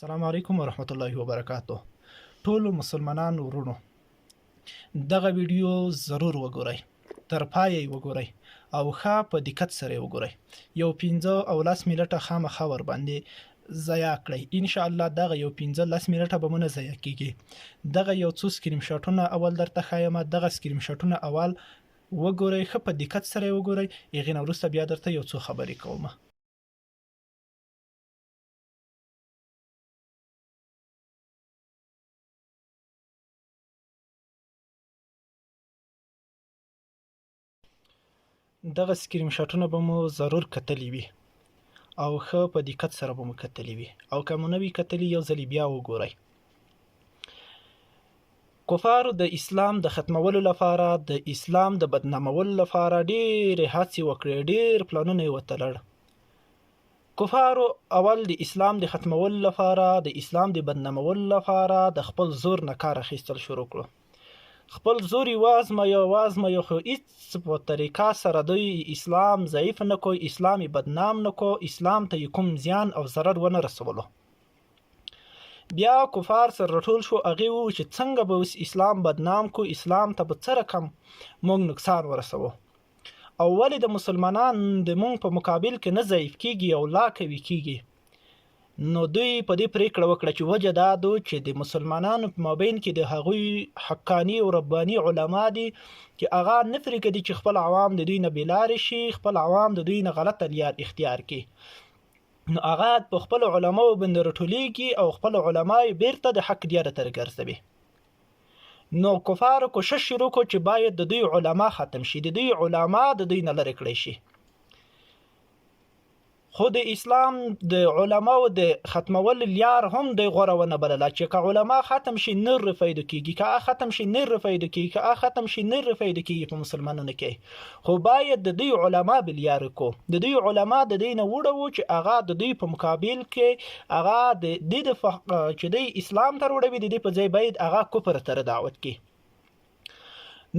السلام علیکم ورحمت الله وبرکاتو. ټول مسلمانان ورونو دغه ویډیو ضرور وګورئ، تر پای وګورئ او ښه په دقت سره وګورئ. یو 15 او 10 منټه خامخا ور باندې ضایع کړئ. ان شاء الله دغه یو 15 منټه به مونږ ضایع کیږي. دغه یو څو سکرین شاټونه اول درته ښایم، دغه سکرین شاټونه اول وګورئ، ښه په دقت سره وګورئ. هغې نه وروسته بیا درته یو څو خبرې کوم. دغه سکرین شاټونه به مو ضرور کتلی وي او ښه په دقت سره به مو کتلی وي، او که مو نه وي کتلی یو ځلې بیا وګورئ. کفارو د اسلام د ختمولو لپاره، د اسلام د بدنامولو لپاره ډېرې هڅې وکړې، ډېر پلانونه یې وتلل. کفارو اول د اسلام د ختمولو لپاره، د اسلام د بدنامولو لپاره د خپل زور نه کار اخیستل شروع کړو. خپل زور وازمایو خو هیڅ په طریقه سره دوی اسلام ضعیف نه کو، اسلام بدنام نه کو، اسلام ته کوم زیان او ضرر ونه رسولو. بیا کفار سره راټول شو، هغې وویل چې څنګه به اوس اسلام بدنام کو، اسلام ته به څه رقم موږ نقصان ورسوو، او ولې د مسلمانان د موږ په مقابل کې نه ضعیف کیږي او لا قوي کیږي. نو دوی په دې پریکړه وکړه چې وجه دا ده چې د مسلمانانو په مابین کې د هغوی حقانی او ربانی علما دي چې هغه نه پرېږدي چې خپل عوام د دوی نه بېلارې شي، خپل عوام د دوی نه غلطه لار اختیار کړي. نو هغه په خپل علماو باندې راټولېږي او خپل علما یې بیرته د حق لاره ته راګرځوي. نو کفارو کوشش شروع کړو چې باید د دوی علما ختم شي، د دوی علما د دوی نه لرې کړی شي. خو د اسلام د علماو د ختمول لار هم د غوره ونه بلله چې که علما ختم شي نه رفیدو کیږي، که ختم شي نه رفیدو کیږي، که ختم شي نه رفیدو کیږي په مسلمانانو کې. خو باید د دوی علما بلیار کو، د دوی علما د دوی نه وړو چې هغه د دوی په مقابل کې هغه د دې چې دوی اسلام ته وړوي، د دې په ځای باید هغه کفر ته دعوت کړي.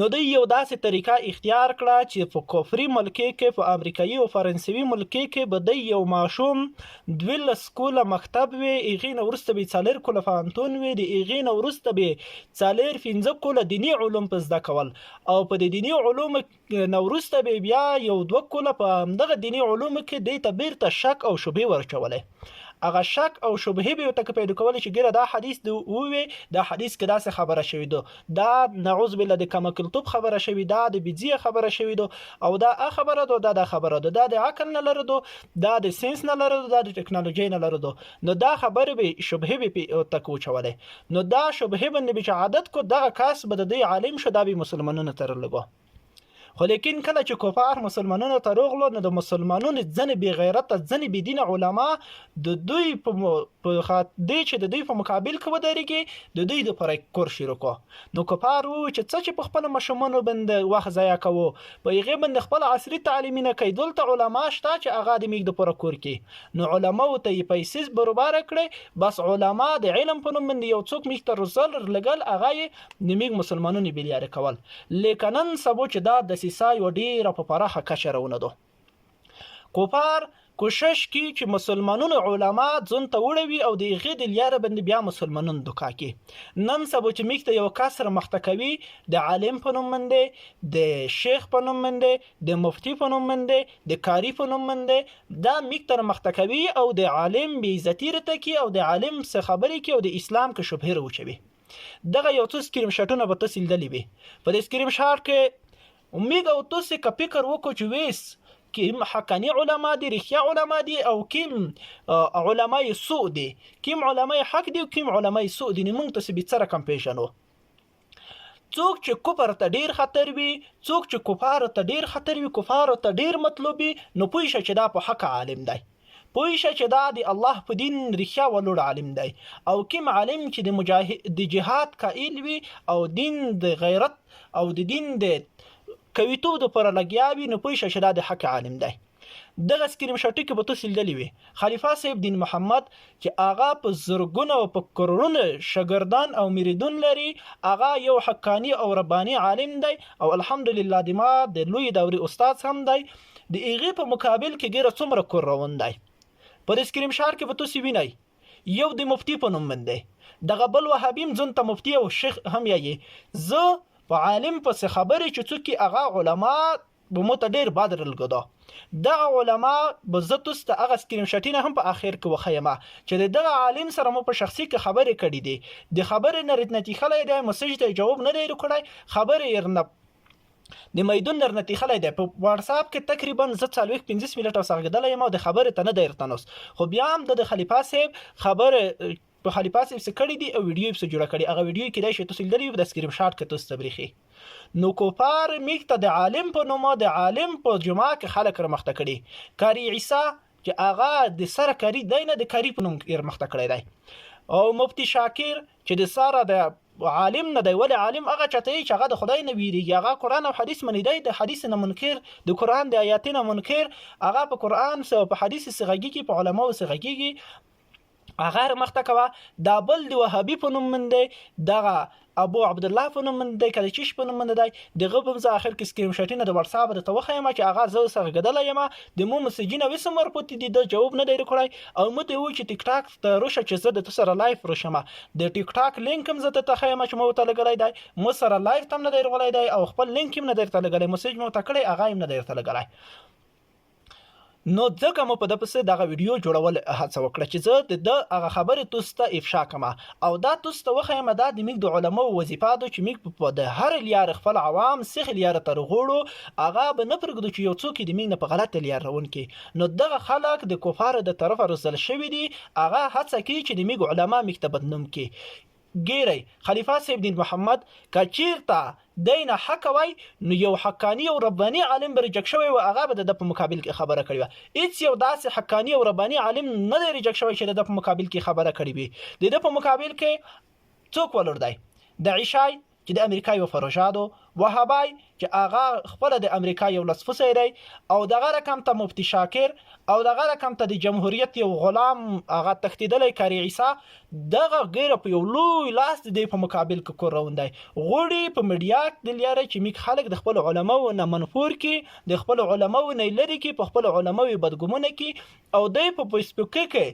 نو دوی یو داسې طریقه اختیار کړه چې په کفري ملکې کې، په امریکایي او فرانسوي ملکې کې به دی یو ماشوم 12 کوله مکتب وي، هغې نه وروسته به 4 کوله پوهنتون وي، د هغې نه وروسته به 4-5 کوله دیني علوم په زده کول، او په د دیني علومو نه وروسته به بیا یو 2 کوله په همدغه دیني علومو کې دی ته بیرته شک او شبهې ورچولی. هغه شک او شبهې به ورته پیدا کولی چې ګیره دا حدیث ووی، دا حدیث کې داسې خبره شوې ده، دا نعوذ بالله د کمکلتوب خبره شوې ده، د بجیه خبره شوې ده، او دا خبره ده، دا خبره ده، دا د عقل نه لره ده، دا د ساينس نه لره ده، دا د ټکنالوژي نه لره ده. نو دا خبره به شبهې به ورته کوچولی. نو دا شبهې باندې به چې عادت کو، دغه کس به د دې عالم شو، دا به مسلمانانو ته رالګو. خو لیکن کله چې کفار مسلمانانو ته راغلو، نو د مسلمانانو ځنې بې غیرته، ځنې بې دینه علما د دوی په دې چې د دوی په مقابل کې ودرېږي، د دوی دپاره کور شروع کړو. نو کفار وویل چې څه چې په خپلو ماشومانو باندې وخت ضایع کوو، په هغې باندې خپل عصري تعلیمي نه کوي، دلته علما شته چې هغه د موږ دپاره کور کړي. نو علماو ته یې پیسې برابره کړې، بس علما د علم په نوم باندې یو څوک موږ ته روزل لګل، هغه یې د موږ مسلمانانو بېلیارې کول. لیکن نن سبا چې دا دسیسه یو ډېره په پراخه کچه روانه ده. کفار کوشش کی چې مسلمانانو علما ځون ته وړوي او د هغې د لاره باندې بیا مسلمانان دوکه کړي. نن سبا چې موږ ته یو کس رامخته کوي، د عالم په نوم باندې، د شیخ په نوم باندې، د مفتي په نوم باندې، د کاري په نوم باندې، دا موږ ته رامخته کوي او د عالم بېعزتي راته کوي او د عالم څه خبرې کوي او د اسلام کې شبهې راوچوي. دغه یو څو سکرین شاټونه به تاسو لیدلي وي. په دې سکرین شاټ کې امید او تاسو که فکر وکړو چې ویس کیم حقانی علما دي، رښتیا علما دي، او کیم علماء سوء دي، کیم علماء حق دي او کیم علماء سوء دي. موږ تاسو به څه رقم پیژنو. څوک چې کفر ته ډیر خطر وي، څوک چې کفار ته ډیر خطر وي، کفار ته ډیر مطلوب وي، نو پوه شه چې دا په حق عالم دی، پوه شه چې دا د الله په دین رښتیا ولوړ عالم دی. او کیم عالم چې د جهاد قائل وي او دین د غیرت او د دین د کویتوب دپاره لګیا وي، نو پوه شه چې دا د حق عالم دی. دغه سکرین شاټ کې به تاسو لیدلی وي خلیفه صاحب دین محمد چې هغه په زرګونه او په کروڑونه شاګردان او مریدون لري، هغه یو حقانی او ربانی عالم دی او الحمدلله د ما د لوی دورې استاد هم دی. د هغې په مقابل کې ګیره څومره کور روان دی. په دې سکرین شاټ کې به تاسو وینئ یو د مفتی په نوم من دی، دغه بل وهابي ځون ته مفتی او شیخ هم یایي. زه په عالم پسې خبرې چې څوک هغه علما به مو ته ډېر بد رلګو دغه علما به زه تاسو ته هغه سکرین شاټونه هم په اخر کې وښیم چې دغه عالم سره مو په شخصي کې خبرې کړې دي، د خبرې نه نتیخلی دی، مسیج ته جواب نه دی ورکړی، خبرې یې نه د میدون نه نتیخلی دی. په واتساپ کې تقریبا زه 40-50 منټه وسغېدلی یم او د خبرې ته نه دی ورتنوس، خو بیا هم د خلیفه صاحب خبرې په خلیفه صاحب څه کړي دي او ویډیو یې څه جوړه کړي، هغه ویډیو کېدای شي تاسو لیدلی د سکرین شاټ کې تاسو ته بریښي. نو کوپار میک ته د عالم په نوم د عالم په جمعه کې خلک رمخته کړي، کاری عیسی چې هغه د سره کاری دی نه د کاری په نوم رمخته کړی دی، او مفتی شاکر چې د سره د عالم نه دی، ولې عالم هغه چاته چې هغه د خدای نه ویریږي، هغه قرآن او حدیث منی دی، د حدیث نه منکر، د قرآن د آیاتونو منکر، هغه په قرآن او په حدیث څخه په علماو څخه هغه مخته کوه. دا بل د وهابي په نوم من دی، دغه ابو عبد الله په نوم من دی، کله چې په نوم من دی، دغه په ځا اخر کې سکرین شاټونه د واتساپ د توخه یم چې هغه زه سره غدل یم د مو مسجونه وسم ورپوت دي، د جواب نه دی کړای، او مته و چې ټیک ټاک ته روشه چې زه د تاسو لایف روشم، د ټیک ټاک لینک هم زه ته تخیم چې مو ته لګلای دی، مو سره لایف تم نه دی ورغلای دی، او خپل لینک هم نه دی ته لګلای، مسج مو ته کړی هغه هم نه دی ته لګلای. نو ځکه مو په د پسې دغه ویډیو جوړول هڅه وکړه چې زه د هغه خبرې تاسو ته افشا کما، او دا تاسو ته وخایم دا د میګ د علماو وظیفه ده چې میګ په د هر لیار خپل عوام سیخ لیار تر غوړو هغه به نه پرګدو چې یو څوک د میګ نه په غلط لیار روان کی. نو دغه خلک د کفار د طرفه رسل شوی دي، هغه هڅه کوي چې د میګ علما میکته بدنوم کی. ګیری خلیفہ صاحب دین محمد کچیرتا دینه حق وای نو یو حقانی او ربانی عالم بر رجک شوی او هغه به د په مقابل کې خبره کړی و، هیڅ یو داسې حقانی او ربانی عالم نه دی رجک شوی چې د په مقابل کې خبره کړی وي. د په مقابل کې څوک ولر دی؟ د عیشای چې د امریکا یو فروجادو، وهابای چې هغه خپل د امریکا یو لسفسه دی، او دغه رقم ته مفتی شاکر، او دغه رقم ته د جمهوریت یو غلام هغه تختیدلی کاری عیسی، دغه غیر په یو لوی لاس د په مقابل کې کور روندای غوړي په میډیا د لیاره چې میک خلک د خپل علماو نه منفور کی، د خپل علماو نه لري کی، په خپل علماوی بدګمونه کی، او د په فیسبوک کې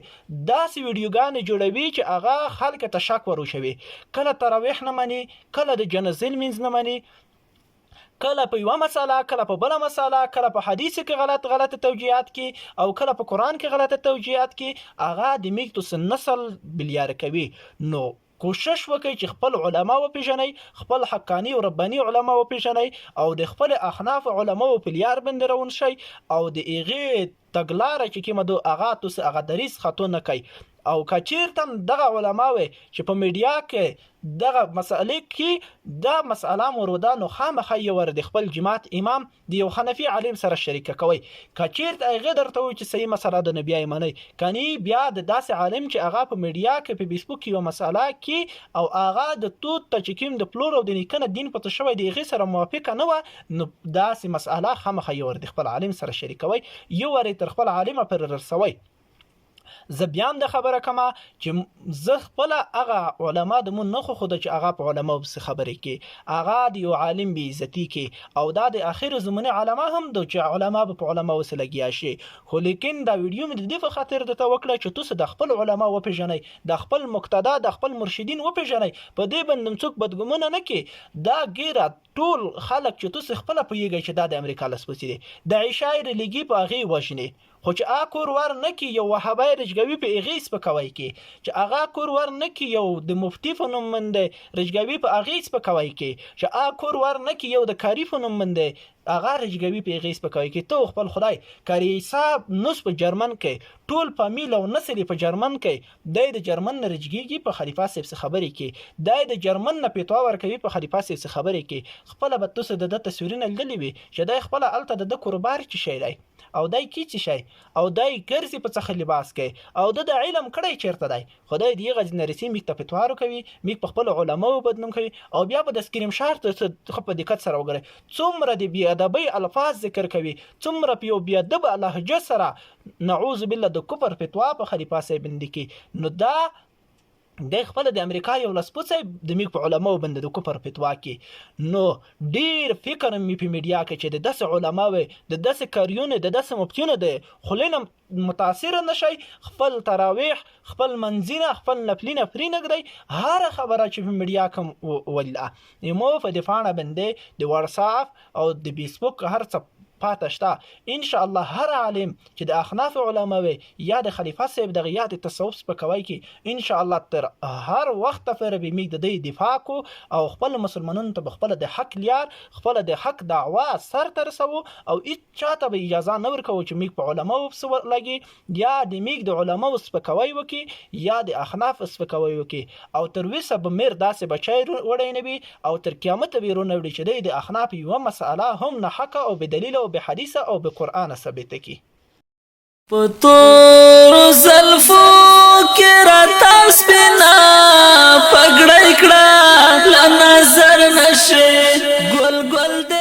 داسې ویډیوګان جوړوي چې هغه خلک ته شک ورشوي، کله تراویح نه مانی، کله د جنازې لمونځ نه مانی، کله په یو مساله، کله په بل مساله، کله په حدیث کې غلط توجیهات کې، او کله په قرآن کې غلط توجیهات کې، هغه د میکتوس نسل بلیار کوي. نو کوشش وکړئ چې خپل علما وپیژنئ، خپل حقانی او ربانی علما وپیژنئ، او د خپل احناف علما په لیار باندې روان شئ، او د ایغه تګلار چې کومه دو هغه تاسو هغه دریس خطو نه کوي. او کچیرتم دغه علماوی چې په میډیا کې دغه مسئله کې دا مسئله موروده، نو خامخا یو ور د خپل جماعت امام د یو حنفي عالم سره شریک کوي، کچیرت هغه درته وي چې صحیح مسله د نبی ایمانی کني، بیا د داسې عالم چې هغه په میډیا کې په فیسبوک کې یو مسئله کې او هغه د توت تچکیم د پلور او د نیکنه دین په تشوي د هغه سره موافقه نه و، نو داسې مسئله خامخا یو ور د خپل عالم سره شریک کوي، یو ور تر خپل عالم پر رسوي. زه بیا هم د خبره کما چې زه خپل هغه علما د مون نه خو چې هغه په علما وبس خبرې کې هغه د یو عالم بی عزتی کې، او دا د اخر زمانه علما هم د چې علما په علما وسلګیا شي. خو لیکن دا ویډیو مې د دې په خاطر د توکړه چې تاسو د خپل علما وپیژنئ، د خپل مقتدا، د خپل مرشدین وپیژنئ، په دې باندې څوک بدګمونه نه کې. دا ګیره ټول خلک چې تاسو خپل پیږئ چې دا د امریکا لسپسی دي، د عیشای ریلیګي په هغه وژني، خو چې اکور ور نه کی یو وهابای رجګوي په اغیس په کوي کې، چې هغه کور ور نه کی یو د مفتی فنوم منده رجګوي په اغیس په کوي کې، چې اکور ور نه کی یو د کاری فنوم منده هغه رجګوي په اغیس په کوي کې. تو خپل خدای کاری حساب نس په جرمن کې ټول فامیل او نسل په جرمن کې د جرمن رجګيږي په خلیفہ صاحب خبرې کې، د جرمن نه پیټوا ور کوي په خلیفہ صاحب خبرې کې. خپل به تاسو د تصویرونه لګلې وي چې د خپل الته د قربار چي شي دی، او دای کی چی شي، او دای ګرځي په څخه لباس کې، او د علم کړي چیرته دی. خدای دی غږ نرسي میک ته فتوارو کوي، میک په خپل علماو بدنوم کوي، او بیا په د سکرین شاټ ته په دقت سره وګورئ څومره د بی ادبی الفاظ ذکر کوي، څومره په یو بی ادب لهجه سره نعوذ بالله د کفر فتوا په خلیفہ صاحب باندې کې. نو دا د خپل د امریکا یو لسپوڅی د میک په علماو باندې د کفر فتوا کې نو ډیر فکر می په میډیا کې چې د داسې علماوي د داسې کاریونه د داسې مفتیونه د خلینو متاثر نشي خپل تراویح خپل منځینه خپل نفلینه فرینه کړی هر خبره چې په میډیا کوم ولا مو په دفاع باندې د واتساپ او د فیسبوک هر څه پاتې شته ان شاء الله هر عالم چې د احناف علماوي یا د خلیفہ صاحب د یا د تصوف سپکوي کې ان شاء الله تر هر وخت پر به میګ د دفاع کو او خپل مسلمانانو ته خپل د حق لیار خپل د حق دعوا سر تر سو او هیڅ چاته به اجازه نه ورکو چې میګ په علماو سو لګي یا د میګ د علماو سپکوي وکي یا د احناف سپکوي وکي او تر وسه به میر داسې بچای وړي نه وي او تر قیامت به رونه وړي چې د احناف یو مسأله هم نه حق او بدلیل او بحدیث او بقرآن ثابت کی پتور زلفو کې راته سپینا پګړی کړه لا نظر نشي ګل ګل